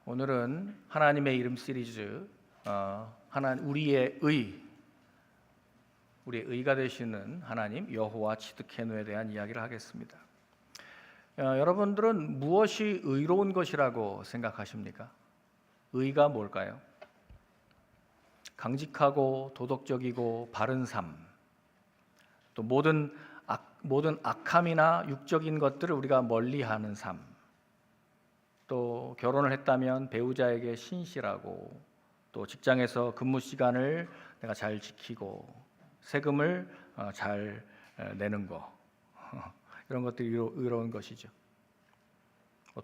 오늘은 하나님의 이름 시리즈 우리의 의가 되시는 하나님 여호와 치드케누에 대한 이야기를 하겠습니다. 여러분들은 무엇이 의로운 것이라고 생각하십니까? 의가 뭘까요? 강직하고 도덕적이고 바른 삶, 또 모든 악함이나 육적인 것들을 우리가 멀리하는 삶, 또 결혼을 했다면 배우자에게 신실하고, 또 직장에서 근무 시간을 내가 잘 지키고 세금을 잘 내는 거 이런 것들이 의로운 것이죠.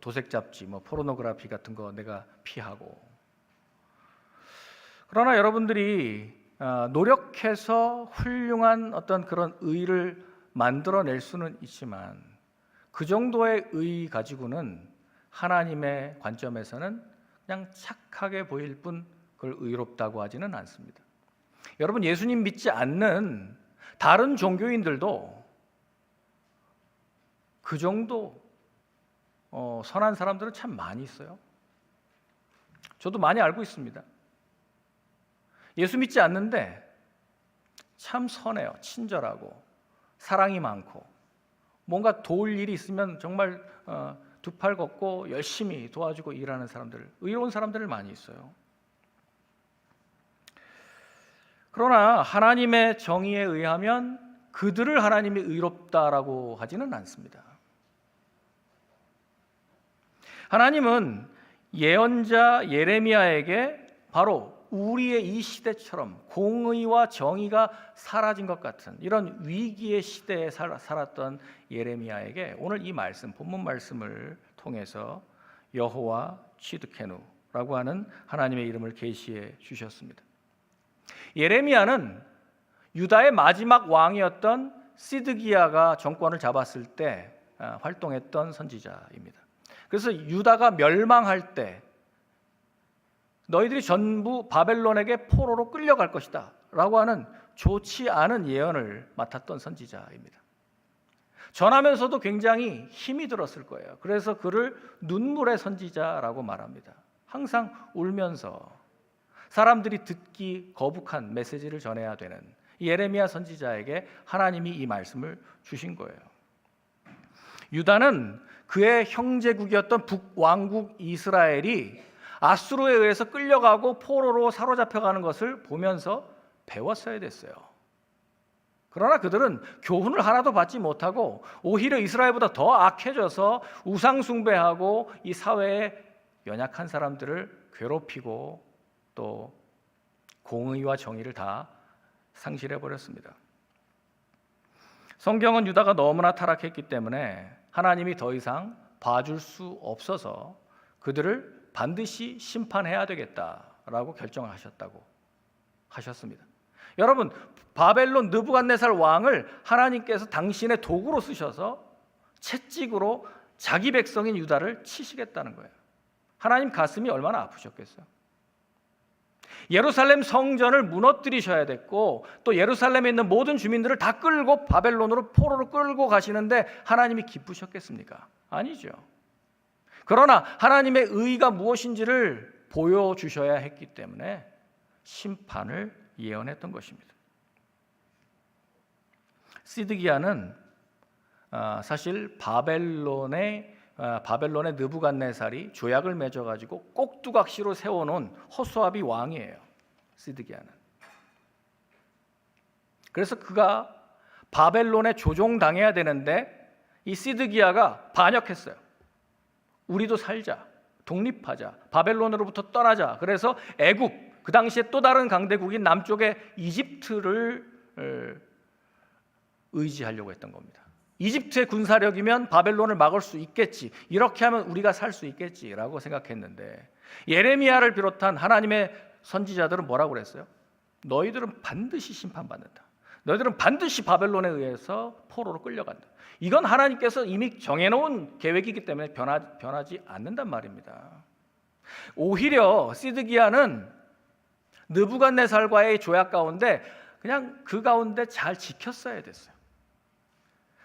도색 잡지, 포르노그래피 같은 거 내가 피하고. 그러나 여러분들이 노력해서 훌륭한 어떤 그런 의를 만들어낼 수는 있지만 그 정도의 의 가지고는 하나님의 관점에서는 그냥 착하게 보일 뿐 그걸 의롭다고 하지는 않습니다. 여러분, 예수님 믿지 않는 다른 종교인들도 그 정도 선한 사람들은 참 많이 있어요. 저도 많이 알고 있습니다. 예수 믿지 않는데 참 선해요. 친절하고 사랑이 많고, 뭔가 도울 일이 있으면 정말 두 팔 걷고 열심히 도와주고 일하는 사람들, 의로운 사람들 많이 있어요. 그러나 하나님의 정의에 의하면 그들을 하나님이 의롭다라고 하지는 않습니다. 하나님은 예언자 예레미야에게 바로 우리의 이 시대처럼 공의와 정의가 사라진 것 같은 이런 위기의 시대에 살았던 예레미야에게 오늘 이 말씀, 본문 말씀을 통해서 여호와 치드케누라고 하는 하나님의 이름을 계시해 주셨습니다. 예레미야는 유다의 마지막 왕이었던 시드기야가 정권을 잡았을 때 활동했던 선지자입니다. 그래서 유다가 멸망할 때 너희들이 전부 바벨론에게 포로로 끌려갈 것이다 라고 하는 좋지 않은 예언을 맡았던 선지자입니다. 전하면서도 굉장히 힘이 들었을 거예요. 그래서 그를 눈물의 선지자라고 말합니다. 항상 울면서 사람들이 듣기 거북한 메시지를 전해야 되는 예레미야 선지자에게 하나님이 이 말씀을 주신 거예요. 유다는 그의 형제국이었던 북왕국 이스라엘이 아수르에 의해서 끌려가고 포로로 사로잡혀가는 것을 보면서 배웠어야 됐어요. 그러나 그들은 교훈을 하나도 받지 못하고 오히려 이스라엘보다 더 악해져서 우상 숭배하고 이 사회에 연약한 사람들을 괴롭히고 또 공의와 정의를 다 상실해 버렸습니다. 성경은 유다가 너무나 타락했기 때문에 하나님이 더 이상 봐줄 수 없어서 그들을 반드시 심판해야 되겠다라고 결정하셨다고 하셨습니다. 여러분, 바벨론 느부갓네살 왕을 하나님께서 당신의 도구로 쓰셔서 채찍으로 자기 백성인 유다를 치시겠다는 거예요. 하나님 가슴이 얼마나 아프셨겠어요. 예루살렘 성전을 무너뜨리셔야 됐고 또 예루살렘에 있는 모든 주민들을 다 끌고 바벨론으로 포로로 끌고 가시는데 하나님이 기쁘셨겠습니까? 아니죠. 그러나 하나님의 의가 무엇인지를 보여주셔야 했기 때문에 심판을 예언했던 것입니다. 시드기야는 사실 바벨론의 느부갓네살이 조약을 맺어가지고 꼭두각시로 세워놓은 허수아비 왕이에요. 시드기야는. 그래서 그가 바벨론에 조종당해야 되는데 이 시드기야가 반역했어요. 우리도 살자, 독립하자, 바벨론으로부터 떠나자. 그래서 애굽, 그 당시에 또 다른 강대국인 남쪽의 이집트를 의지하려고 했던 겁니다. 이집트의 군사력이면 바벨론을 막을 수 있겠지, 이렇게 하면 우리가 살 수 있겠지라고 생각했는데 예레미야를 비롯한 하나님의 선지자들은 뭐라고 그랬어요? 너희들은 반드시 심판받는다. 너희들은 반드시 바벨론에 의해서 포로로 끌려간다. 이건 하나님께서 이미 정해놓은 계획이기 때문에 변하지 않는단 말입니다. 오히려 시드기야는 느부갓네살과의 조약 가운데 그냥 그 가운데 잘 지켰어야 됐어요.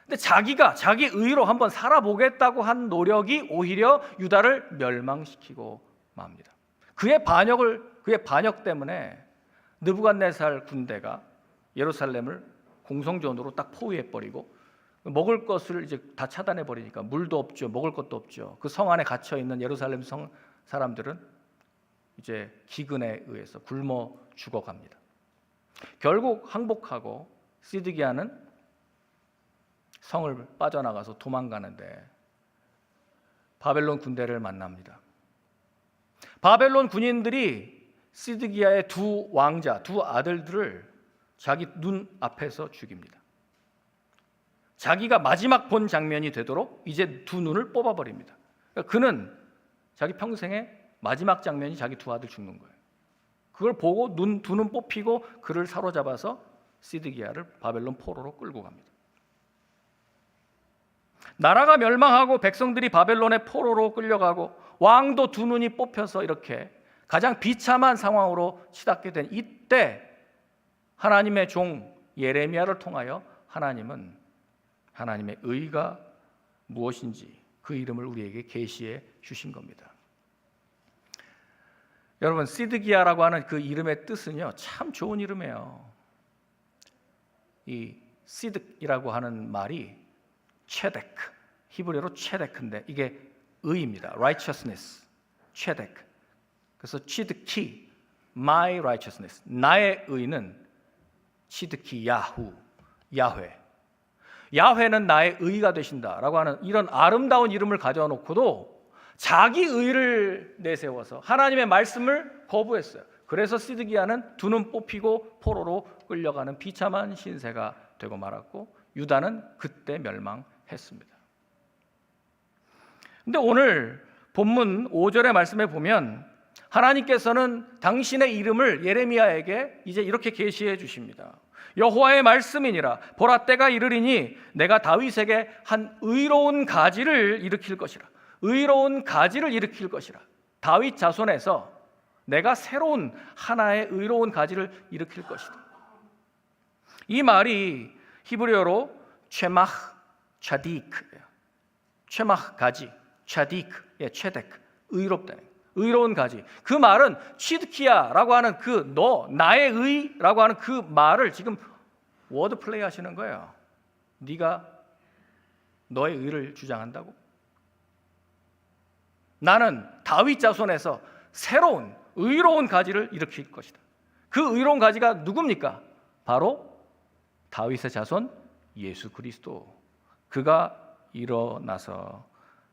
근데 자기가 자기 의로 한번 살아보겠다고 한 노력이 오히려 유다를 멸망시키고 맙니다. 그의 반역 때문에 느부갓네살 군대가 예루살렘을 공성전으로 딱 포위해 버리고 먹을 것을 이제 다 차단해 버리니까 물도 없죠, 먹을 것도 없죠. 그 성 안에 갇혀 있는 예루살렘 성 사람들은 이제 기근에 의해서 굶어 죽어갑니다. 결국 항복하고 시드기야는 성을 빠져나가서 도망가는데 바벨론 군대를 만납니다. 바벨론 군인들이 시드기야의 두 왕자, 두 아들들을 자기 눈 앞에서 죽입니다. 자기가 마지막 본 장면이 되도록 이제 두 눈을 뽑아버립니다. 그러니까 그는 자기 평생의 마지막 장면이 자기 두 아들 죽는 거예요. 그걸 보고 두 눈 뽑히고 그를 사로잡아서 시드기야를 바벨론 포로로 끌고 갑니다. 나라가 멸망하고 백성들이 바벨론의 포로로 끌려가고 왕도 두 눈이 뽑혀서 이렇게 가장 비참한 상황으로 치닫게 된 이때 하나님의 종 예레미야를 통하여 하나님은 하나님의 의가 무엇인지 그 이름을 우리에게 계시해 주신 겁니다. 여러분, 시드기야라고 하는 그 이름의 뜻은요, 참 좋은 이름이에요. 이 시드이라고 하는 말이 체데크, 히브리어로 체데크인데 이게 의입니다. righteousness, 체데크. 그래서 치드키, my righteousness, 나의 의는 치드키 야후, 야훼. 야훼는 나의 의가 되신다라고 하는 이런 아름다운 이름을 가져놓고도 자기 의를 내세워서 하나님의 말씀을 거부했어요. 그래서 시드기야는 두 눈 뽑히고 포로로 끌려가는 비참한 신세가 되고 말았고 유다는 그때 멸망했습니다. 근데 오늘 본문 5절의 말씀에 보면 하나님께서는 당신의 이름을 예레미야에게 이제 이렇게 계시해 주십니다. 여호와의 말씀이니라. 보라, 때가 이르리니 내가 다윗에게 한 의로운 가지를 일으킬 것이라. 의로운 가지를 일으킬 것이라. 다윗 자손에서 내가 새로운 하나의 의로운 가지를 일으킬 것이다. 이 말이 히브리어로 체마흐 차디크예요. 체마흐 가지, 차디크, 체데크, 의롭다. 의로운 가지. 그 말은 치드키야라고 하는 그 나의 의라고 하는 그 말을 지금 워드 플레이 하시는 거예요. 네가 너의 의를 주장한다고? 나는 다윗 자손에서 새로운 의로운 가지를 일으킬 것이다. 그 의로운 가지가 누굽니까? 바로 다윗의 자손 예수 그리스도. 그가 일어나서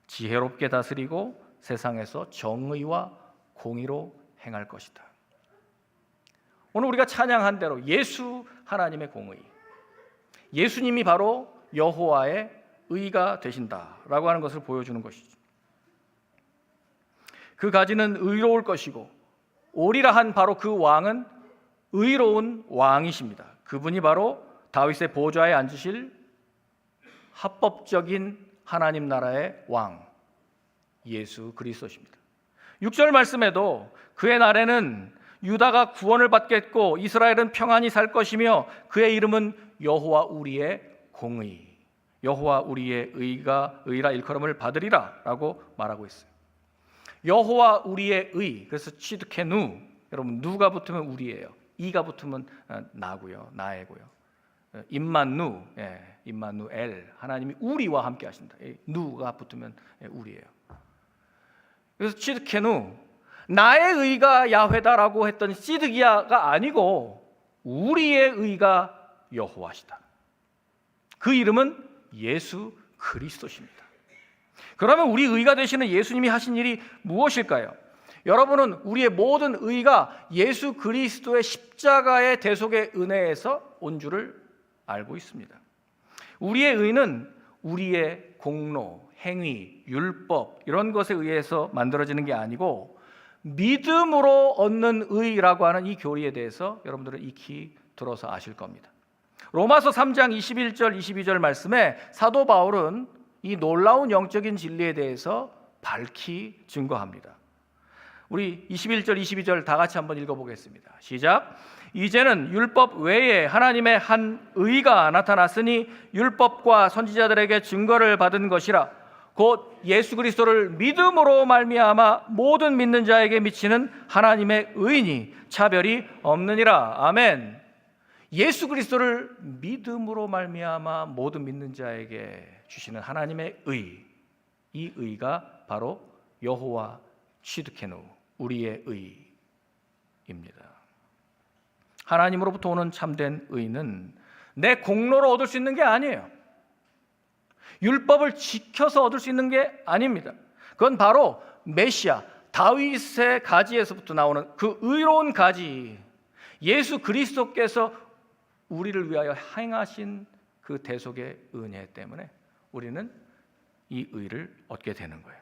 지혜롭게 다스리고 세상에서 정의와 공의로 행할 것이다. 오늘 우리가 찬양한 대로 예수 하나님의 공의, 예수님이 바로 여호와의 의가 되신다라고 하는 것을 보여주는 것이죠. 그 가지는 의로울 것이고 오리라 한 바로 그 왕은 의로운 왕이십니다. 그분이 바로 다윗의 보좌에 앉으실 합법적인 하나님 나라의 왕 예수 그리스도십니다. 6절 말씀에도 그의 날에는 유다가 구원을 받겠고 이스라엘은 평안히 살 것이며 그의 이름은 여호와 우리의 공의, 여호와 우리의 의라 일컬음을 받으리라 라고 말하고 있어요. 여호와 우리의 의, 그래서 치드케누, 여러분 누가 붙으면 우리예요. 이가 붙으면 나고요, 나이고요. 임만누, 임만누엘, 하나님이 우리와 함께 하신다. 누가 붙으면 우리예요. 그래서 치드케누, 나의 의가 야훼다라고 했던 시드기야가 아니고 우리의 의가 여호와시다. 그 이름은 예수 그리스도십니다. 그러면 우리 의가 되시는 예수님이 하신 일이 무엇일까요? 여러분은 우리의 모든 의가 예수 그리스도의 십자가의 대속의 은혜에서 온 줄을 알고 있습니다. 우리의 의는 우리의 공로, 행위, 율법 이런 것에 의해서 만들어지는 게 아니고 믿음으로 얻는 의라고 하는 이 교리에 대해서 여러분들은 익히 들어서 아실 겁니다. 로마서 3장 21절 22절 말씀에 사도 바울은 이 놀라운 영적인 진리에 대해서 밝히 증거합니다. 우리 21절 22절 다 같이 한번 읽어보겠습니다. 시작. 이제는 율법 외에 하나님의 한 의가 나타났으니 율법과 선지자들에게 증거를 받은 것이라. 곧 예수 그리스도를 믿음으로 말미암아 모든 믿는 자에게 미치는 하나님의 의니 차별이 없느니라. 아멘. 예수 그리스도를 믿음으로 말미암아 모든 믿는 자에게 주시는 하나님의 의, 이 의가 바로 여호와 시드케누, 우리의 의입니다. 하나님으로부터 오는 참된 의는 내 공로로 얻을 수 있는 게 아니에요. 율법을 지켜서 얻을 수 있는 게 아닙니다. 그건 바로 메시아, 다윗의 가지에서부터 나오는 그 의로운 가지, 예수 그리스도께서 우리를 위하여 행하신 그 대속의 은혜 때문에 우리는 이 의를 얻게 되는 거예요.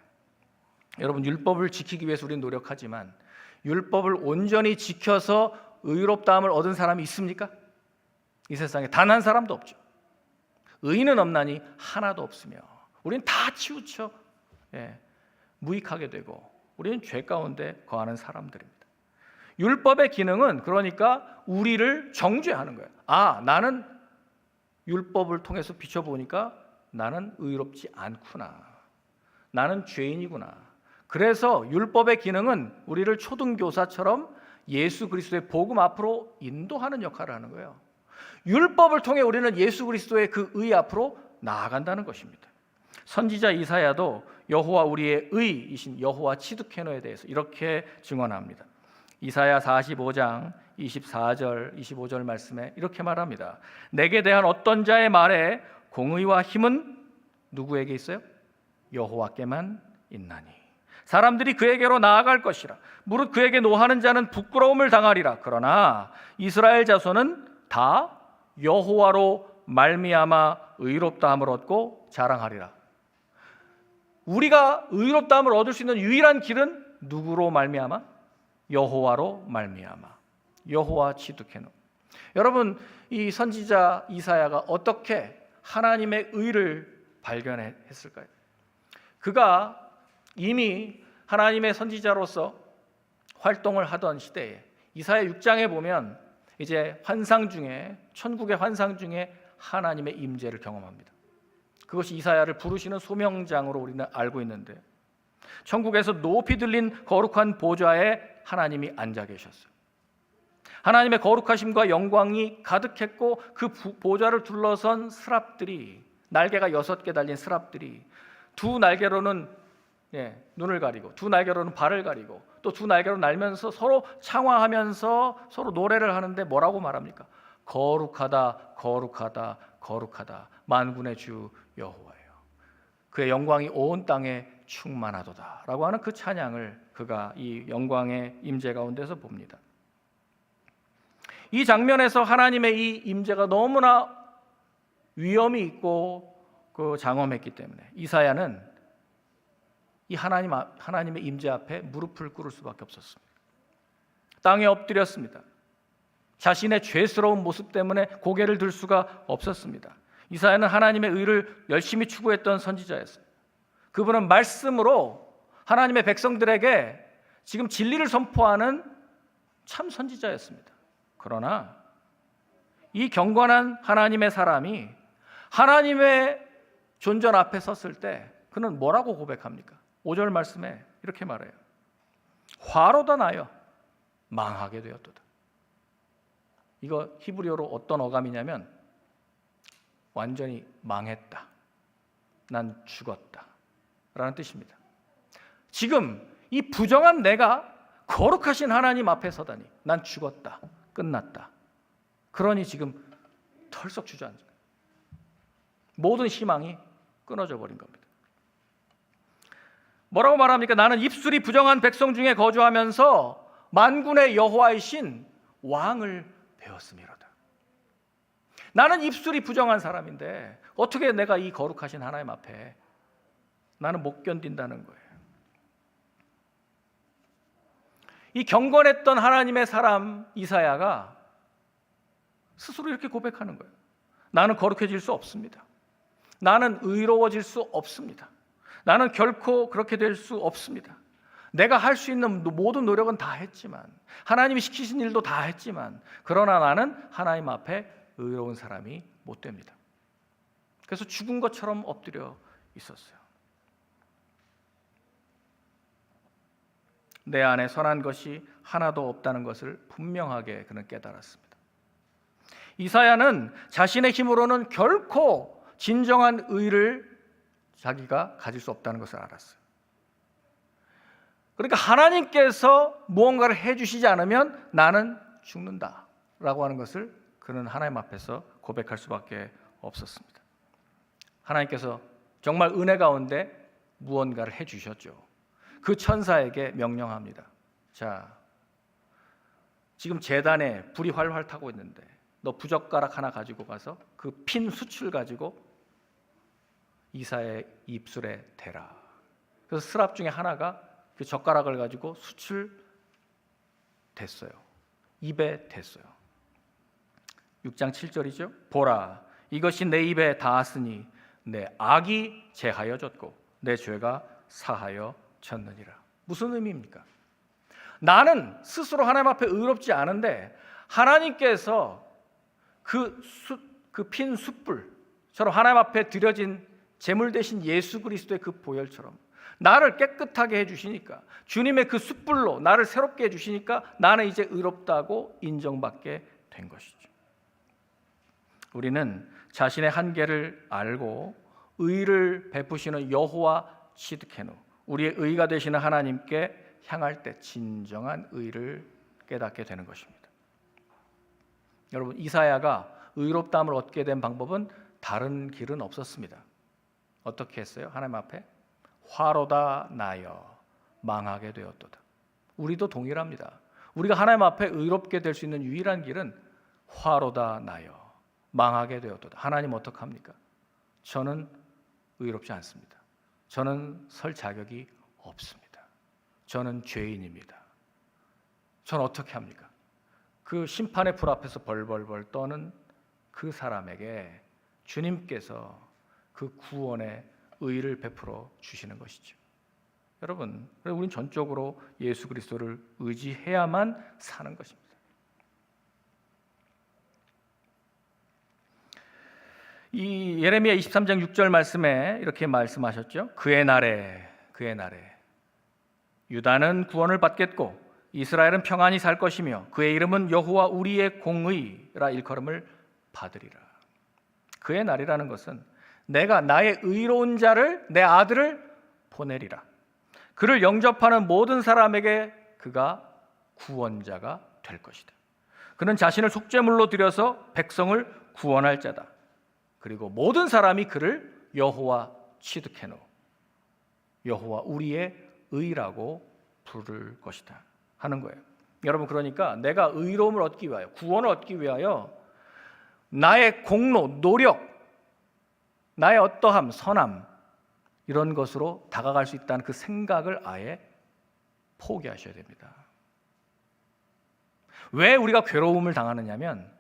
여러분, 율법을 지키기 위해서 우리는 노력하지만 율법을 온전히 지켜서 의롭다함을 얻은 사람이 있습니까? 이 세상에 단 한 사람도 없죠. 의인은 없나니 하나도 없으며 우리는 다 치우쳐 무익하게 되고 우리는 죄 가운데 거하는 사람들입니다. 율법의 기능은 그러니까 우리를 정죄하는 거예요. 아, 나는 율법을 통해서 비춰보니까 나는 의롭지 않구나. 나는 죄인이구나. 그래서 율법의 기능은 우리를 초등교사처럼 예수 그리스도의 복음 앞으로 인도하는 역할을 하는 거예요. 율법을 통해 우리는 예수 그리스도의 그 의 앞으로 나아간다는 것입니다. 선지자 이사야도 여호와 우리의 의이신 여호와 치드케노에 대해서 이렇게 증언합니다. 이사야 45장 24절 25절 말씀에 이렇게 말합니다. 내게 대한 어떤 자의 말에 공의와 힘은 누구에게 있어요? 여호와께만 있나니 사람들이 그에게로 나아갈 것이라. 무릇 그에게 노하는 자는 부끄러움을 당하리라. 그러나 이스라엘 자손은 다 여호와로 말미암아 의롭다함을 얻고 자랑하리라. 우리가 의롭다함을 얻을 수 있는 유일한 길은 누구로 말미암아? 여호와로 말미암아. 여호와 치드케노. 여러분, 이 선지자 이사야가 어떻게 하나님의 의를 발견했을까요? 그가 이미 하나님의 선지자로서 활동을 하던 시대에 이사야 6장에 보면 이제 환상 중에 천국의 환상 중에 하나님의 임재를 경험합니다. 그것이 이사야를 부르시는 소명장으로 우리는 알고 있는데 천국에서 높이 들린 거룩한 보좌에 하나님이 앉아 계셨어요. 하나님의 거룩하심과 영광이 가득했고 그 보좌를 둘러선 스랍들이 날개가 6개 달린 스랍들이 두 날개로는 눈을 가리고 두 날개로는 발을 가리고 또 두 날개로 날면서 서로 창화하면서 서로 노래를 하는데 뭐라고 말합니까? 거룩하다 거룩하다 거룩하다 만군의 주 여호와예요. 그의 영광이 온 땅에 충만하도다 라고 하는 그 찬양을 그가 이 영광의 임재 가운데서 봅니다. 이 장면에서 하나님의 이 임재가 너무나 위엄이 있고 그 장엄했기 때문에 이사야는 이 하나님의 임재 앞에 무릎을 꿇을 수밖에 없었습니다. 땅에 엎드렸습니다. 자신의 죄스러운 모습 때문에 고개를 들 수가 없었습니다. 이사야는 하나님의 의를 열심히 추구했던 선지자였어요. 그분은 말씀으로 하나님의 백성들에게 지금 진리를 선포하는 참 선지자였습니다. 그러나 이 경건한 하나님의 사람이 하나님의 존전 앞에 섰을 때 그는 뭐라고 고백합니까? 5절 말씀에 이렇게 말해요. 화로다 나여 망하게 되었도다. 이거 히브리어로 어떤 어감이냐면 완전히 망했다. 난 죽었다. 라는 뜻입니다. 지금 이 부정한 내가 거룩하신 하나님 앞에 서다니 난 죽었다. 끝났다. 그러니 지금 털썩 주저앉아. 모든 희망이 끊어져 버린 겁니다. 뭐라고 말합니까? 나는 입술이 부정한 백성 중에 거주하면서 만군의 여호와이신 왕을 배웠음이로다. 나는 입술이 부정한 사람인데 어떻게 내가 이 거룩하신 하나님 앞에 나는 못 견딘다는 거예요. 이 경건했던 하나님의 사람 이사야가 스스로 이렇게 고백하는 거예요. 나는 거룩해질 수 없습니다. 나는 의로워질 수 없습니다. 나는 결코 그렇게 될 수 없습니다. 내가 할 수 있는 모든 노력은 다 했지만 하나님이 시키신 일도 다 했지만 그러나 나는 하나님 앞에 의로운 사람이 못 됩니다. 그래서 죽은 것처럼 엎드려 있었어요. 내 안에 선한 것이 하나도 없다는 것을 분명하게 그는 깨달았습니다. 이사야는 자신의 힘으로는 결코 진정한 의를 자기가 가질 수 없다는 것을 알았어요. 그러니까 하나님께서 무언가를 해주시지 않으면 나는 죽는다라고 하는 것을 그는 하나님 앞에서 고백할 수밖에 없었습니다. 하나님께서 정말 은혜 가운데 무언가를 해주셨죠. 그 천사에게 명령합니다. 자, 지금 제단에 불이 활활 타고 있는데 너 부젓가락 하나 가지고 가서 그 핀 숯을 가지고 이사야의 입술에 대라. 그래서 스랍 중에 하나가 그 젓가락을 가지고 숯을 댔어요. 입에 댔어요. 6장 7절이죠. 보라, 이것이 내 입에 닿았으니 내 악이 제하여졌고 내 죄가 사하여졌느니라. 무슨 의미입니까? 나는 스스로 하나님 앞에 의롭지 않은데 하나님께서 그 핀 숯불처럼 하나님 앞에 드려진 제물 대신 예수 그리스도의 그 보혈처럼 나를 깨끗하게 해주시니까, 주님의 그 숯불로 나를 새롭게 해주시니까 나는 이제 의롭다고 인정받게 된 것이죠. 우리는 자신의 한계를 알고 의를 베푸시는 여호와 치드케누, 우리의 의가 되시는 하나님께 향할 때 진정한 의를 깨닫게 되는 것입니다. 여러분, 이사야가 의롭다함을 얻게 된 방법은 다른 길은 없었습니다. 어떻게 했어요? 하나님 앞에 화로다 나여 망하게 되었도다. 우리도 동일합니다. 우리가 하나님 앞에 의롭게 될 수 있는 유일한 길은 화로다 나여 망하게 되었도다. 하나님 어떡합니까? 저는 의롭지 않습니다. 저는 설 자격이 없습니다. 저는 죄인입니다. 저는 어떻게 합니까? 그 심판의 불 앞에서 벌벌벌 떠는 그 사람에게 주님께서 그 구원의 의를 베풀어 주시는 것이죠. 여러분, 우리는 전적으로 예수 그리스도를 의지해야만 사는 것입니다. 이 예레미야 23장 6절 말씀에 이렇게 말씀하셨죠. 그의 날에 유다는 구원을 받겠고 이스라엘은 평안히 살 것이며 그의 이름은 여호와 우리의 공의라 일컬음을 받으리라. 그의 날이라는 것은 내가 나의 의로운 자를, 내 아들을 보내리라. 그를 영접하는 모든 사람에게 그가 구원자가 될 것이다. 그는 자신을 속죄물로 드려서 백성을 구원할 자다. 그리고 모든 사람이 그를 여호와 치드케노, 여호와 우리의 의라고 부를 것이다 하는 거예요. 여러분, 그러니까 내가 의로움을 얻기 위하여, 구원을 얻기 위하여 나의 공로, 노력, 나의 어떠함, 선함 이런 것으로 다가갈 수 있다는 그 생각을 아예 포기하셔야 됩니다. 왜 우리가 괴로움을 당하느냐면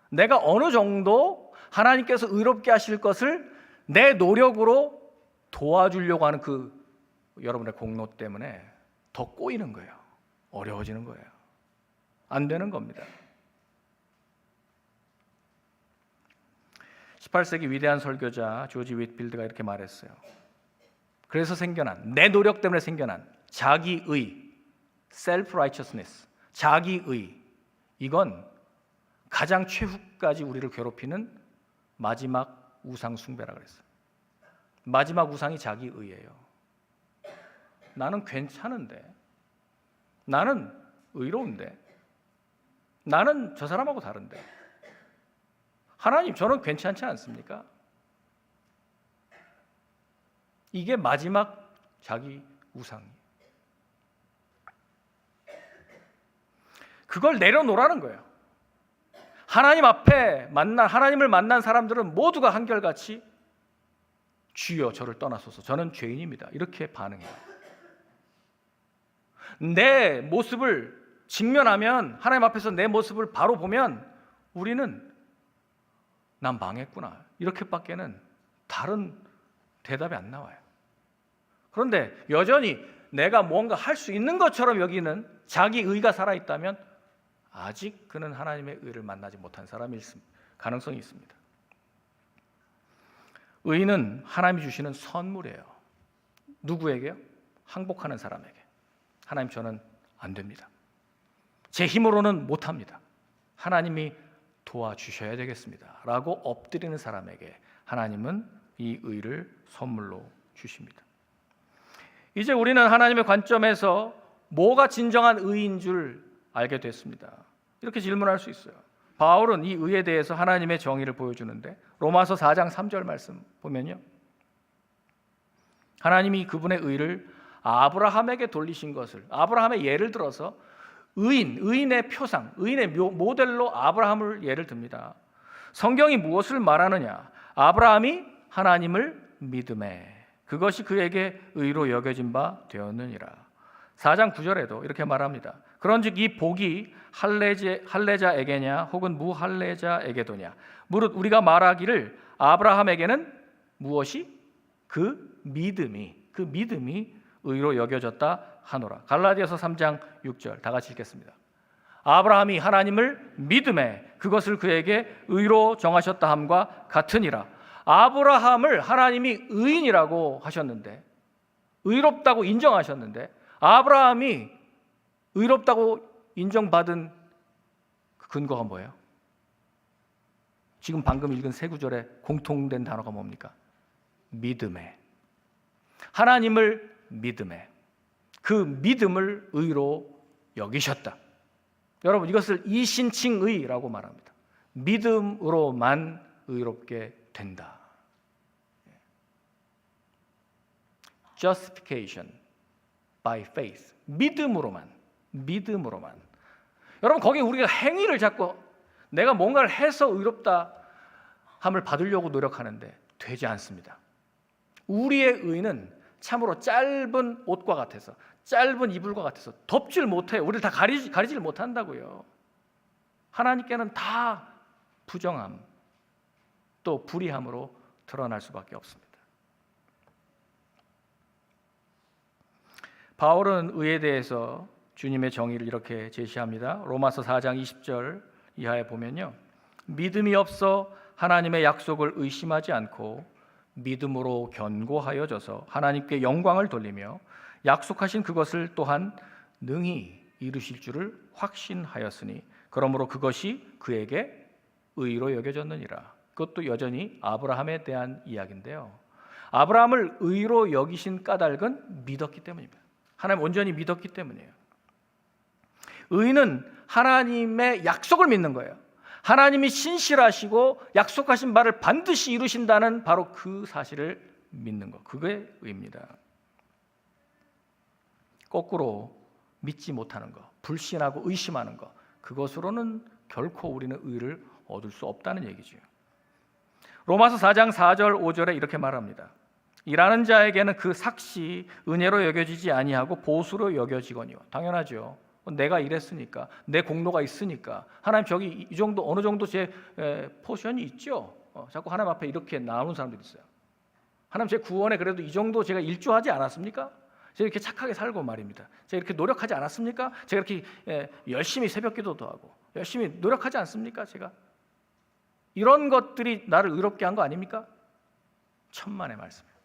내가 어느 정도 하나님께서 의롭게 하실 것을 내 노력으로 도와주려고 하는 그 여러분의 공로 때문에 더 꼬이는 거예요. 어려워지는 거예요. 안 되는 겁니다. 18세기 위대한 설교자 조지 윗필드가 이렇게 말했어요. 그래서 생겨난, 내 노력 때문에 생겨난 자기의, self-righteousness, 자기의, 이건 가장 최후까지 우리를 괴롭히는 마지막 우상 숭배라 그랬어요. 마지막 우상이 자기의예요. 나는 괜찮은데, 나는 의로운데, 나는 저 사람하고 다른데, 하나님 저는 괜찮지 않습니까? 이게 마지막 자기 우상이에요. 그걸 내려놓으라는 거예요. 하나님 앞에 하나님을 만난 사람들은 모두가 한결같이 주여 저를 떠나소서, 저는 죄인입니다, 이렇게 반응해요. 내 모습을 직면하면, 하나님 앞에서 내 모습을 바로 보면 우리는 난 망했구나, 이렇게밖에는 다른 대답이 안 나와요. 그런데 여전히 내가 뭔가 할 수 있는 것처럼 여기는 자기 의가 살아있다면 아직 그는 하나님의 의를 만나지 못한 사람일 가능성이 있습니다. 의는 하나님이 주시는 선물이에요. 누구에게요? 항복하는 사람에게. 하나님, 저는 안 됩니다. 제 힘으로는 못합니다. 하나님이 도와주셔야 되겠습니다 라고 엎드리는 사람에게 하나님은 이 의를 선물로 주십니다. 이제 우리는 하나님의 관점에서 뭐가 진정한 의인 줄 알게 됐습니다. 이렇게 질문할 수 있어요. 바울은 이 의에 대해서 하나님의 정의를 보여주는데 로마서 4장 3절 말씀 보면요, 하나님이 그분의 의를 아브라함에게 돌리신 것을, 아브라함의 예를 들어서 의인의 표상, 의인의 모델로 아브라함을 예를 듭니다. 성경이 무엇을 말하느냐? 아브라함이 하나님을 믿음에 그것이 그에게 의로 여겨진 바 되었느니라. 4장 9절에도 이렇게 말합니다. 그런즉 이 복이 할례자에게냐 혹은 무할례자에게도냐? 무릇 우리가 말하기를 아브라함에게는 무엇이? 그 믿음이 의로 여겨졌다 하노라. 갈라디아서 3장 6절 다 같이 읽겠습니다. 아브라함이 하나님을 믿음에 그것을 그에게 의로 정하셨다 함과 같으니라. 아브라함을 하나님이 의인이라고 하셨는데, 의롭다고 인정하셨는데, 아브라함이 의롭다고 인정받은 그 근거가 뭐예요? 지금 방금 읽은 세 구절에 공통된 단어가 뭡니까? 믿음에. 하나님을 믿음에. 그 믿음을 의로 여기셨다. 여러분, 이것을 이신칭의라고 말합니다. 믿음으로만 의롭게 된다. Justification by faith. 믿음으로만. 여러분, 거기 우리가 행위를 자꾸 내가 뭔가를 해서 의롭다 함을 받으려고 노력하는데 되지 않습니다. 우리의 의는 참으로 짧은 옷과 같아서, 짧은 이불과 같아서 덮질 못해요. 우리를 다 가리질 못한다고요. 하나님께는 다 부정함, 또 불의함으로 드러날 수밖에 없습니다. 바울은 의에 대해서 주님의 정의를 이렇게 제시합니다. 로마서 4장 20절 이하에 보면요, 믿음이 없어 하나님의 약속을 의심하지 않고 믿음으로 견고하여져서 하나님께 영광을 돌리며 약속하신 그것을 또한 능히 이루실 줄을 확신하였으니 그러므로 그것이 그에게 의로 여겨졌느니라. 그것도 여전히 아브라함에 대한 이야기인데요, 아브라함을 의로 여기신 까닭은 믿었기 때문입니다. 하나님 온전히 믿었기 때문이에요. 의는 하나님의 약속을 믿는 거예요. 하나님이 신실하시고 약속하신 바를 반드시 이루신다는 바로 그 사실을 믿는 것, 그게 의입니다. 거꾸로 믿지 못하는 것, 불신하고 의심하는 것, 그것으로는 결코 우리는 의를 얻을 수 없다는 얘기죠. 로마서 4장 4절 5절에 이렇게 말합니다. 일하는 자에게는 그 삭시 은혜로 여겨지지 아니하고 보수로 여겨지거니와. 당연하죠. 내가 일했으니까, 내 공로가 있으니까. 하나님, 저기 이 정도, 어느 정도 제 포션이 있죠. 자꾸 하나님 앞에 이렇게 나오는 사람들이 있어요. 하나님, 제 구원에 그래도 이 정도 제가 일조하지 않았습니까? 제가 이렇게 착하게 살고 말입니다. 제가 이렇게 노력하지 않았습니까? 제가 이렇게 열심히 새벽기도도 하고 열심히 노력하지 않습니까? 제가 이런 것들이 나를 의롭게 한 거 아닙니까? 천만의 말씀이에요.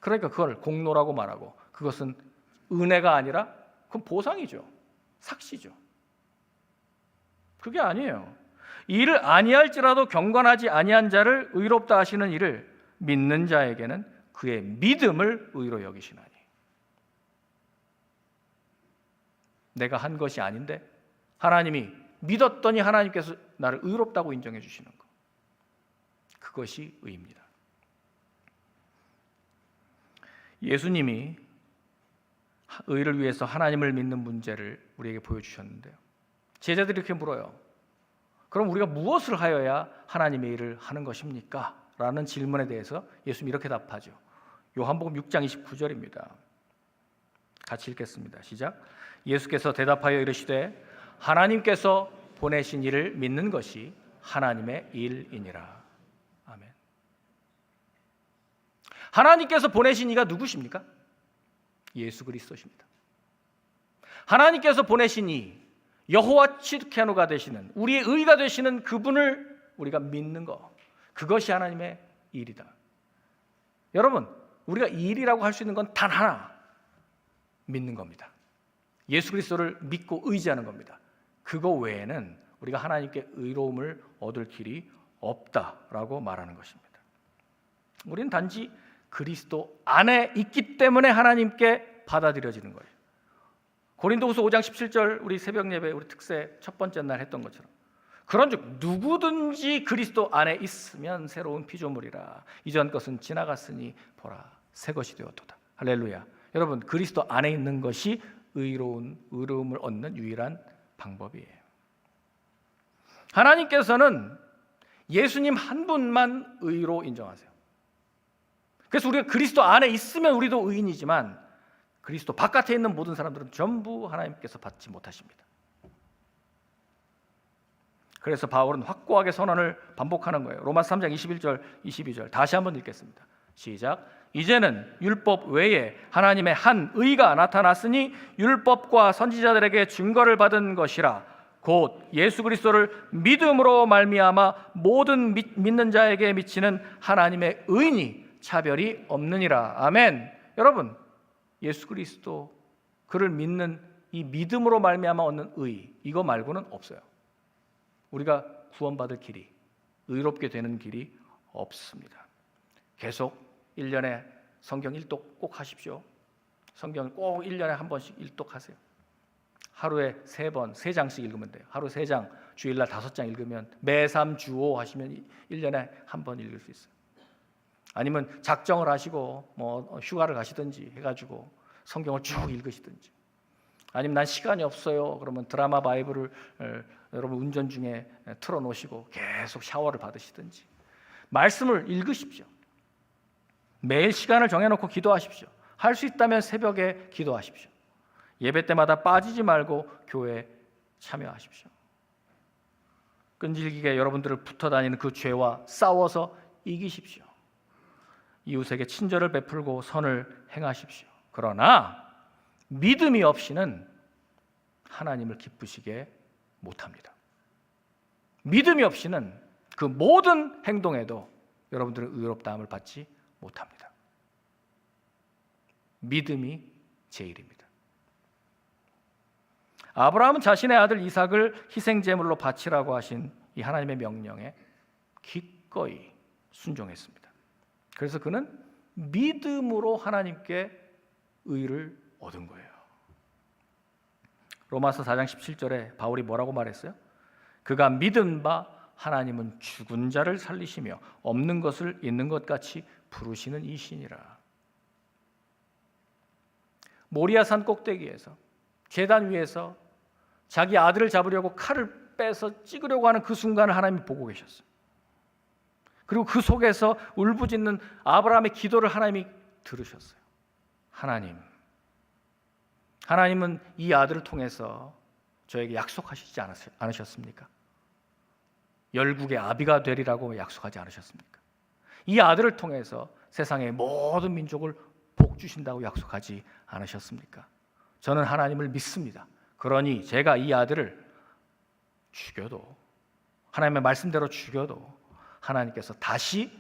그러니까 그걸 공로라고 말하고, 그것은 은혜가 아니라 그건 보상이죠. 삭시죠. 그게 아니에요. 이를 아니할지라도 경건하지 아니한 자를 의롭다 하시는 이를 믿는 자에게는 그의 믿음을 의로 여기시나니. 내가 한 것이 아닌데 하나님이 믿었더니 하나님께서 나를 의롭다고 인정해 주시는 것, 그것이 의입니다. 예수님이 의를 위해서 하나님을 믿는 문제를 우리에게 보여주셨는데요, 제자들이 이렇게 물어요. 그럼 우리가 무엇을 하여야 하나님의 일을 하는 것입니까? 라는 질문에 대해서 예수님이 이렇게 답하죠. 요한복음 6장 29절입니다. 같이 읽겠습니다. 시작. 예수께서 대답하여 이르시되 하나님께서 보내신 이를 믿는 것이 하나님의 일이니라. 아멘. 하나님께서 보내신 이가 누구십니까? 예수 그리스도십니다. 하나님께서 보내신 이 여호와 츠드케노가 되시는, 우리의 의가 되시는 그분을 우리가 믿는 것, 그것이 하나님의 일이다. 여러분, 우리가 일이라고 할 수 있는 건 단 하나, 믿는 겁니다. 예수 그리스도를 믿고 의지하는 겁니다. 그거 외에는 우리가 하나님께 의로움을 얻을 길이 없다라고 말하는 것입니다. 우리는 단지 그리스도 안에 있기 때문에 하나님께 받아들여지는 거예요. 고린도후서 5장 17절 우리 새벽 예배 우리 특세 첫 번째 날 했던 것처럼 그런즉 누구든지 그리스도 안에 있으면 새로운 피조물이라 이전 것은 지나갔으니 보라 새 것이 되었도다. 할렐루야. 여러분 그리스도 안에 있는 것이 의로움을 얻는 유일한 방법이에요. 하나님께서는 예수님 한 분만 의로 인정하세요. 그래서 우리가 그리스도 안에 있으면 우리도 의인이지만 그리스도 바깥에 있는 모든 사람들은 전부 하나님께서 받지 못하십니다. 그래서 바울은 확고하게 선언을 반복하는 거예요. 로마서 3장 21절 22절 다시 한번 읽겠습니다. 시작. 이제는 율법 외에 하나님의 한 의가 나타났으니 율법과 선지자들에게 증거를 받은 것이라 곧 예수 그리스도를 믿음으로 말미암아 모든 믿는 자에게 미치는 하나님의 의니 차별이 없느니라. 아멘. 여러분 예수 그리스도 그를 믿는 이 믿음으로 말미암아 얻는 의 이거 말고는 없어요. 우리가 구원받을 길이 의롭게 되는 길이 없습니다. 계속 1년에 성경 일독 꼭 하십시오. 성경을 꼭 1년에 한 번씩 일독하세요. 하루에 3번 3장씩 읽으면 돼요. 하루 3장 주일날 5장 읽으면 매3 주오 하시면 1년에 한 번 읽을 수 있어요. 아니면 작정을 하시고 뭐 휴가를 가시든지 해가지고 성경을 쭉 읽으시든지 아니면 난 시간이 없어요 그러면 드라마 바이블을 여러분 운전 중에 틀어놓으시고 계속 샤워를 받으시든지 말씀을 읽으십시오. 매일 시간을 정해놓고 기도하십시오. 할 수 있다면 새벽에 기도하십시오. 예배 때마다 빠지지 말고 교회에 참여하십시오. 끈질기게 여러분들을 붙어 다니는 그 죄와 싸워서 이기십시오. 이웃에게 친절을 베풀고 선을 행하십시오. 그러나 믿음이 없이는 하나님을 기쁘시게 못합니다. 믿음이 없이는 그 모든 행동에도 여러분들은 의롭다함을 받지 못합니다. 믿음이 제일입니다. 아브라함은 자신의 아들 이삭을 희생제물로 바치라고 하신 이 하나님의 명령에 기꺼이 순종했습니다. 그래서 그는 믿음으로 하나님께 의를 얻은 거예요. 로마서 4장 17절에 바울이 뭐라고 말했어요? 그가 믿은 바 하나님은 죽은 자를 살리시며 없는 것을 있는 것 같이 부르시는 이시니라. 모리아산 꼭대기에서 제단 위에서 자기 아들을 잡으려고 칼을 빼서 찍으려고 하는 그 순간을 하나님이 보고 계셨어요. 그리고 그 속에서 울부짖는 아브라함의 기도를 하나님이 들으셨어요. 하나님은 이 아들을 통해서 저에게 약속하시지 않으셨습니까? 열국의 아비가 되리라고 약속하지 않으셨습니까? 이 아들을 통해서 세상의 모든 민족을 복 주신다고 약속하지 않으셨습니까? 저는 하나님을 믿습니다. 그러니 제가 이 아들을 죽여도 하나님의 말씀대로 죽여도 하나님께서 다시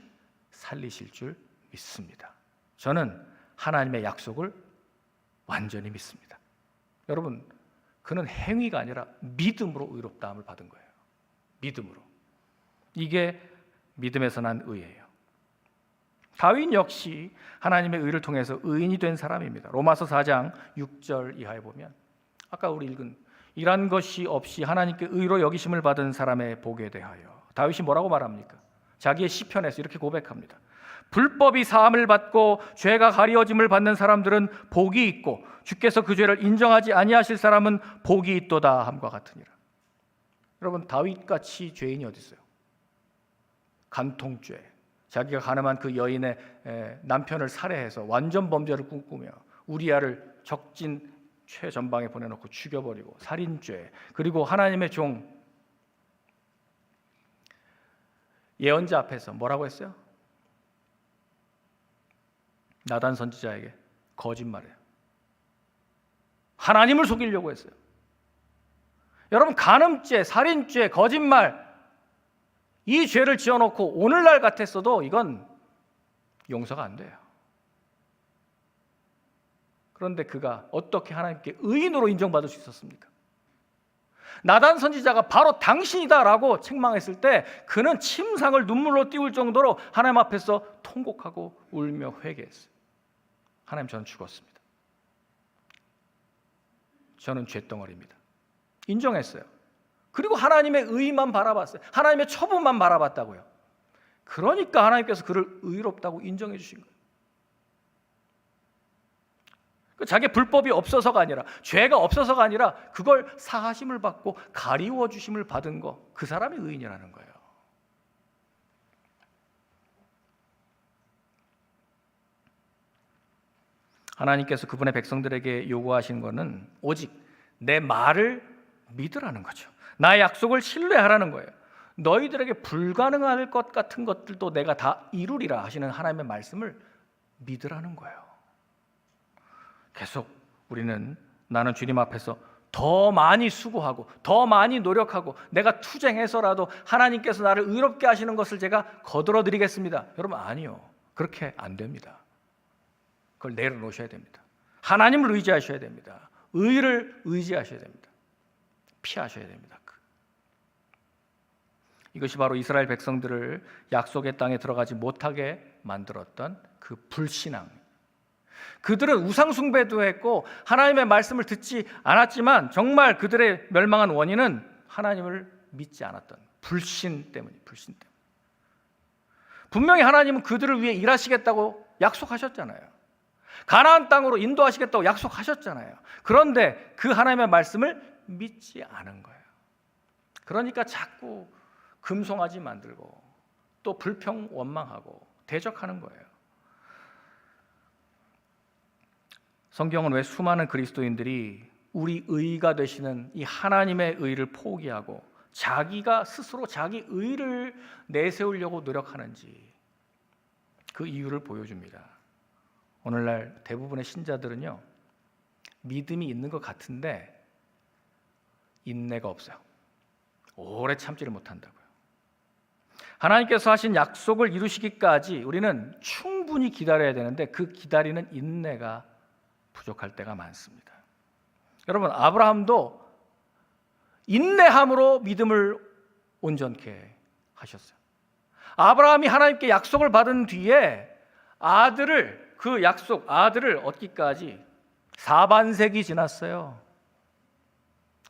살리실 줄 믿습니다. 저는 하나님의 약속을 완전히 믿습니다. 여러분, 그는 행위가 아니라 믿음으로 의롭다함을 받은 거예요. 믿음으로. 이게 믿음에서 난 의예요. 다윗 역시 하나님의 의를 통해서 의인이 된 사람입니다. 로마서 4장 6절 이하에 보면 아까 우리 읽은 이란 것이 없이 하나님께 의로 여기심을 받은 사람의 복에 대하여 다윗이 뭐라고 말합니까? 자기의 시편에서 이렇게 고백합니다. 불법이 사함을 받고 죄가 가리워짐을 받는 사람들은 복이 있고 주께서 그 죄를 인정하지 아니하실 사람은 복이 있도다 함과 같으니라. 여러분, 다윗같이 죄인이 어디 있어요? 간통죄, 자기가 가늠한 그 여인의 남편을 살해해서 완전 범죄를 꿈꾸며 우리아를 적진 최전방에 보내놓고 죽여버리고 살인죄, 그리고 하나님의 종 예언자 앞에서 뭐라고 했어요? 나단 선지자에게 거짓말해요. 하나님을 속이려고 했어요. 여러분, 간음죄, 살인죄, 거짓말 이 죄를 지어놓고 오늘날 같았어도 이건 용서가 안 돼요. 그런데 그가 어떻게 하나님께 의인으로 인정받을 수 있었습니까? 나단 선지자가 바로 당신이다라고 책망했을 때 그는 침상을 눈물로 띄울 정도로 하나님 앞에서 통곡하고 울며 회개했어요. 하나님, 저는 죽었습니다. 저는 죄덩어리입니다. 인정했어요. 그리고 하나님의 의만 바라봤어요. 하나님의 처분만 바라봤다고요. 그러니까 하나님께서 그를 의롭다고 인정해 주신 거예요. 자기 불법이 없어서가 아니라, 죄가 없어서가 아니라 그걸 사하심을 받고 가리워 주심을 받은 거, 그 사람이 의인이라는 거예요. 하나님께서 그분의 백성들에게 요구하신 것은 오직 내 말을 믿으라는 거죠. 나의 약속을 신뢰하라는 거예요. 너희들에게 불가능할 것 같은 것들도 내가 다 이루리라 하시는 하나님의 말씀을 믿으라는 거예요. 계속 우리는 나는 주님 앞에서 더 많이 수고하고 더 많이 노력하고 내가 투쟁해서라도 하나님께서 나를 의롭게 하시는 것을 제가 거들어 드리겠습니다. 여러분, 아니요. 그렇게 안 됩니다. 그걸 내려놓으셔야 됩니다. 하나님을 의지하셔야 됩니다. 의를 의지하셔야 됩니다. 피하셔야 됩니다. 이것이 바로 이스라엘 백성들을 약속의 땅에 들어가지 못하게 만들었던 그 불신앙. 그들은 우상 숭배도 했고 하나님의 말씀을 듣지 않았지만 정말 그들의 멸망한 원인은 하나님을 믿지 않았던 불신 때문이에요. 불신 때문에. 분명히 하나님은 그들을 위해 일하시겠다고 약속하셨잖아요. 가나안 땅으로 인도하시겠다고 약속하셨잖아요. 그런데 그 하나님의 말씀을 믿지 않은 거예요. 그러니까 자꾸 금송아지 만들고 또 불평 원망하고 대적하는 거예요. 성경은 왜 수많은 그리스도인들이 우리 의가 되시는 이 하나님의 의를 포기하고 자기가 스스로 자기 의를 내세우려고 노력하는지 그 이유를 보여줍니다. 오늘날 대부분의 신자들은요, 믿음이 있는 것 같은데 인내가 없어요. 오래 참지를 못한다고요. 하나님께서 하신 약속을 이루시기까지 우리는 충분히 기다려야 되는데 그 기다리는 인내가 부족할 때가 많습니다. 여러분, 아브라함도 인내함으로 믿음을 온전케 하셨어요. 아브라함이 하나님께 약속을 받은 뒤에 아들을 얻기까지 4반세기 지났어요.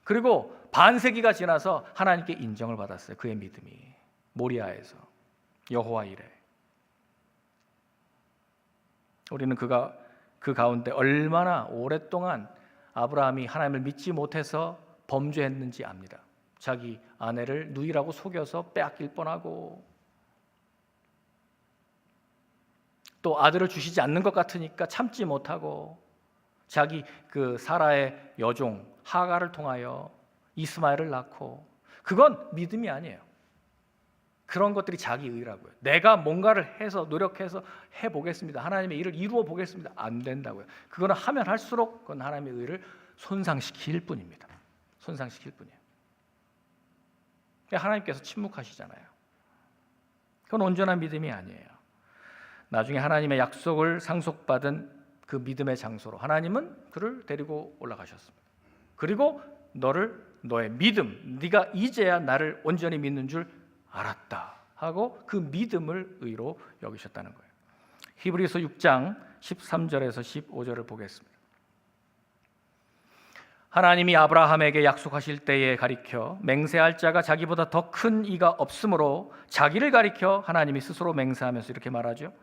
그리고 반세기가 지나서 하나님께 인정을 받았어요. 그의 믿음이 모리아에서 여호와 이레. 우리는 그 가운데 얼마나 오랫동안 아브라함이 하나님을 믿지 못해서 범죄했는지 압니다. 자기 아내를 누이라고 속여서 빼앗길 뻔하고 또 아들을 주시지 않는 것 같으니까 참지 못하고 자기 그 사라의 여종 하가를 통하여 이스마엘을 낳고, 그건 믿음이 아니에요. 그런 것들이 자기 의라고요. 내가 뭔가를 해서 노력해서 해보겠습니다. 하나님의 일을 이루어 보겠습니다. 안 된다고요. 그거는 하면 할수록 그건 하나님의 의를 손상시킬 뿐입니다. 손상시킬 뿐이에요. 하나님께서 침묵하시잖아요. 그건 온전한 믿음이 아니에요. 나중에 하나님의 약속을 상속받은 그 믿음의 장소로 하나님은 그를 데리고 올라가셨습니다. 그리고 너의 믿음, 네가 이제야 나를 온전히 믿는 줄 알았다 하고 그 믿음을 의로 여기셨다는 거예요. 히브리서 6장 13절에서 15절을 보겠습니다. 하나님이 아브라함에게 약속하실 때에 가리켜 맹세할 자가 자기보다 더 큰 이가 없으므로 자기를 가리켜 하나님이 스스로 맹세하면서 이렇게 말하죠.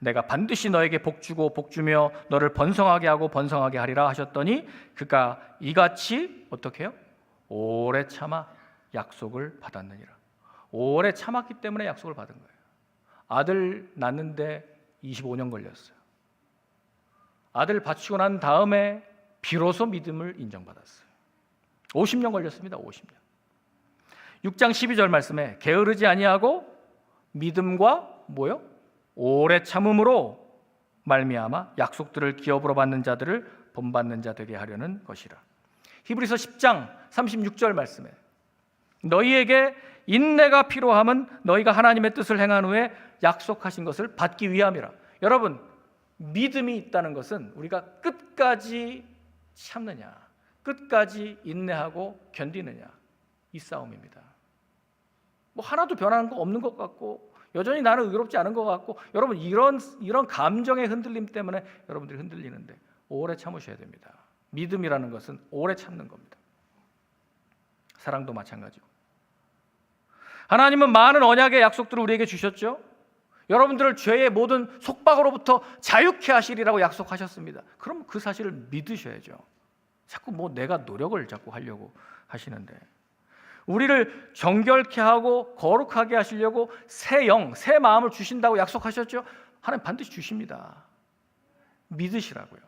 내가 반드시 너에게 복주고 복주며 너를 번성하게 하고 번성하게 하리라 하셨더니 그가 이같이 어떻게 해요? 오래 참아 약속을 받았느니라. 오래 참았기 때문에 약속을 받은 거예요. 아들 낳는데 25년 걸렸어요. 아들 바치고 난 다음에 비로소 믿음을 인정받았어요. 50년 걸렸습니다. 50년. 6장 12절 말씀에 게으르지 아니하고 믿음과 뭐요? 오래 참음으로 말미암아 약속들을 기업으로 받는 자들을 본받는 자 되게 하려는 것이라. 히브리서 10장 36절 말씀에 너희에게 인내가 필요함은 너희가 하나님의 뜻을 행한 후에 약속하신 것을 받기 위함이라. 여러분, 믿음이 있다는 것은 우리가 끝까지 참느냐, 끝까지 인내하고 견디느냐, 이 싸움입니다. 뭐 하나도 변하는 거 없는 것 같고 여전히 나는 의롭지 않은 것 같고, 여러분 이런 감정의 흔들림 때문에 여러분들이 흔들리는데 오래 참으셔야 됩니다. 믿음이라는 것은 오래 참는 겁니다. 사랑도 마찬가지고. 하나님은 많은 언약의 약속들을 우리에게 주셨죠. 여러분들을 죄의 모든 속박으로부터 자유케 하시리라고 약속하셨습니다. 그럼 그 사실을 믿으셔야죠. 자꾸 뭐 내가 노력을 자꾸 하려고 하시는데, 우리를 정결케 하고 거룩하게 하시려고 새 영, 새 마음을 주신다고 약속하셨죠. 하나님 반드시 주십니다. 믿으시라고요.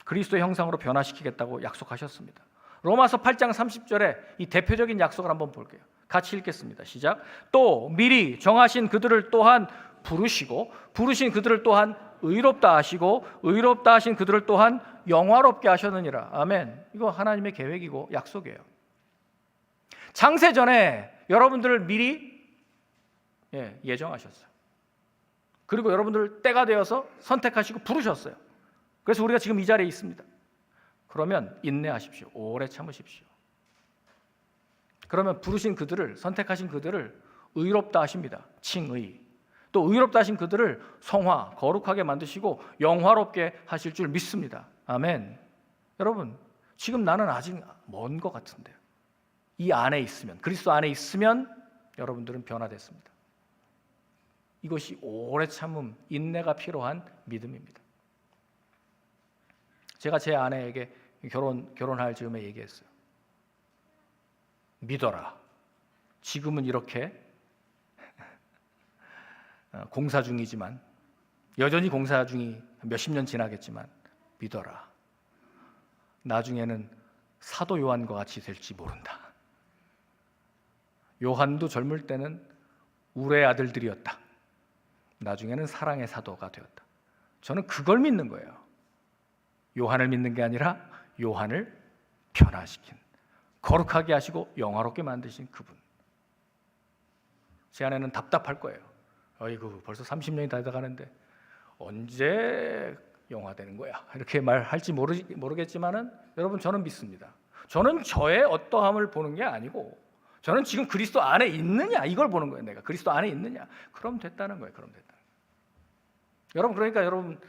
그리스도의 형상으로 변화시키겠다고 약속하셨습니다. 로마서 8장 30절에 이 대표적인 약속을 한번 볼게요. 같이 읽겠습니다. 시작. 또 미리 정하신 그들을 또한 부르시고, 부르신 그들을 또한 의롭다 하시고, 의롭다 하신 그들을 또한 영화롭게 하셨느니라. 아멘. 이거 하나님의 계획이고 약속이에요. 창세전에 여러분들을 미리 예정하셨어요. 그리고 여러분들 때가 되어서 선택하시고 부르셨어요. 그래서 우리가 지금 이 자리에 있습니다. 그러면 인내하십시오. 오래 참으십시오. 그러면 부르신 그들을, 선택하신 그들을 의롭다 하십니다. 칭의. 또 의롭다 하신 그들을 성화, 거룩하게 만드시고 영화롭게 하실 줄 믿습니다. 아멘. 여러분, 지금 나는 아직 먼 것 같은데요. 이 안에 있으면, 그리스도 안에 있으면 여러분들은 변화됐습니다. 이것이 오래 참음, 인내가 필요한 믿음입니다. 제가 제 아내에게 결혼할 즈음에 얘기했어요. 믿어라. 지금은 이렇게 공사 중이지만, 여전히 공사 중이 몇십 년 지나겠지만 믿어라. 나중에는 사도 요한과 같이 될지 모른다. 요한도 젊을 때는 우레의 아들들이었다. 나중에는 사랑의 사도가 되었다. 저는 그걸 믿는 거예요. 요한을 믿는 게 아니라 요한을 변화시킨, 거룩하게 하시고 영화롭게 만드신 그분. 제 아내는 답답할 거예요. 어이구, 벌써 30년이 다 돼가는데 언제 영화되는 거야? 이렇게 말할지 모르겠지만은 여러분, 저는 믿습니다. 저는 저의 어떠함을 보는 게 아니고, 저는 지금 그리스도 안에 있느냐, 이걸 보는 거예요. 내가 그리스도 안에 있느냐. 그럼 됐다는 거예요. 그럼 됐다. 여러분, 그러니까 여러분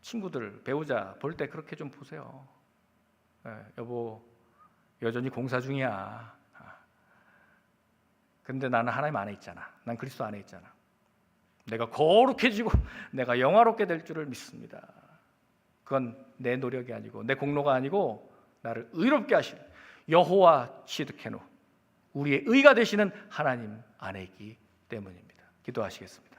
친구들, 배우자 볼 때 그렇게 좀 보세요. 여보, 여전히 공사 중이야. 근데 나는 하나님 안에 있잖아. 난 그리스도 안에 있잖아. 내가 거룩해지고 내가 영화롭게 될 줄을 믿습니다. 그건 내 노력이 아니고 내 공로가 아니고 나를 의롭게 하시는 여호와 시드케노, 우리의 의가 되시는 하나님 안에 있기 때문입니다. 기도하시겠습니다.